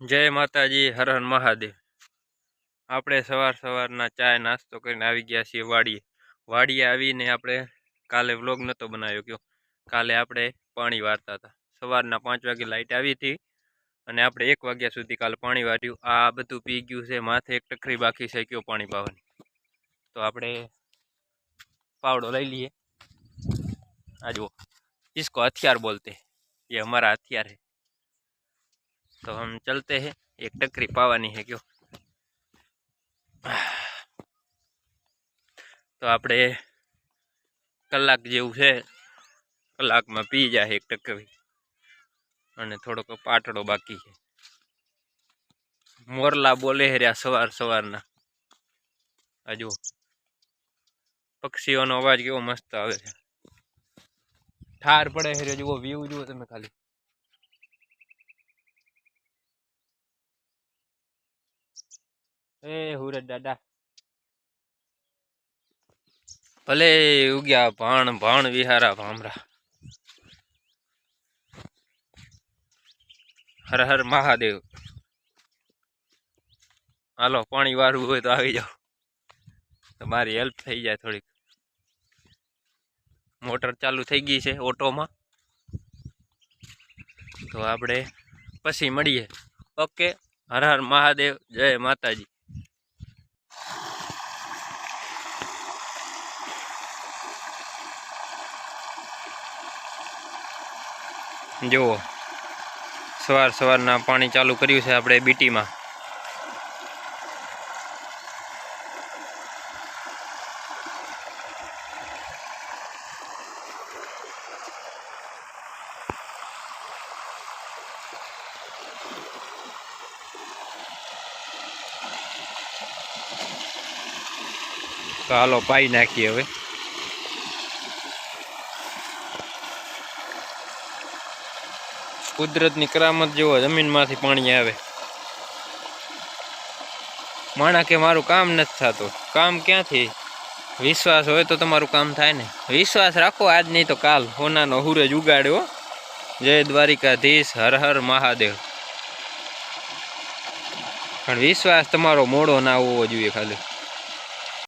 જય માતાજી, હર હર મહાદેવ। આપણે સવારના ચાય નાસ્તો કરીને આવી ગયા છીએ વાડીએ આવીને આપણે કાલે વ્લોગ નહોતો બનાવ્યો કયો કાલે આપણે પાણી વારતા હતા। સવારના 5 વાગે લાઇટ આવી હતી અને આપણે 1 વાગ્યા સુધી કાલે પાણી વાર્યું। આ બધું પી ગયું છે, માથે એક ટકરી બાકી છે કયો પાણી પાવાની। તો આપણે પાવડો લઈ લઈએ। આ જુઓ, इसको हथियार बोलते हैं, ये हमारा हथियार है। तो हम चलते हैं, एक टकरी पावानी है क्यों। तो આપણે કલાક જેવું છે, કલાકમાં પી જાય એક ટકરી અને થોડોક પાટડો બાકી છે। મોરલા બોલે રહ્યા સવારના। આ જુઓ પક્ષીઓનો અવાજ કેવો મસ્ત આવે છે। ઠાર પડે છે, જુઓ વ્યૂ જુઓ તમે ખાલી। ए हुरत दादा भले उग्या भाण विहारा भामरा। हर हर महादेव। हालो पानी वारू हो तो आई जाओ, तुम्हारी हेल्प थी जाए थोड़ी। मोटर चालू थी गई है ऑटो में, तो आपणे पछी मळीए। ओके, हर हर महादेव, जय माताजी। जुओ सवारना पानी चालू कर्यु छे आपणे बीटी में। तो हालो पाई नाखीए हवे। कुदरतनी करामत जो जमीन मांथी पाणी आवे। माणा के मारू काम नथी थातुं, काम क्यांथी? विश्वास होय तो तमारुं काम थाय ने। विश्वास राखो, आज नहीं तो काल होनानो सूरज उगाड्यो। जय द्वारिकाधीश, हर हर महादेव। पण विश्वास तमारो मोड़ो ना होवो जोईए खाली।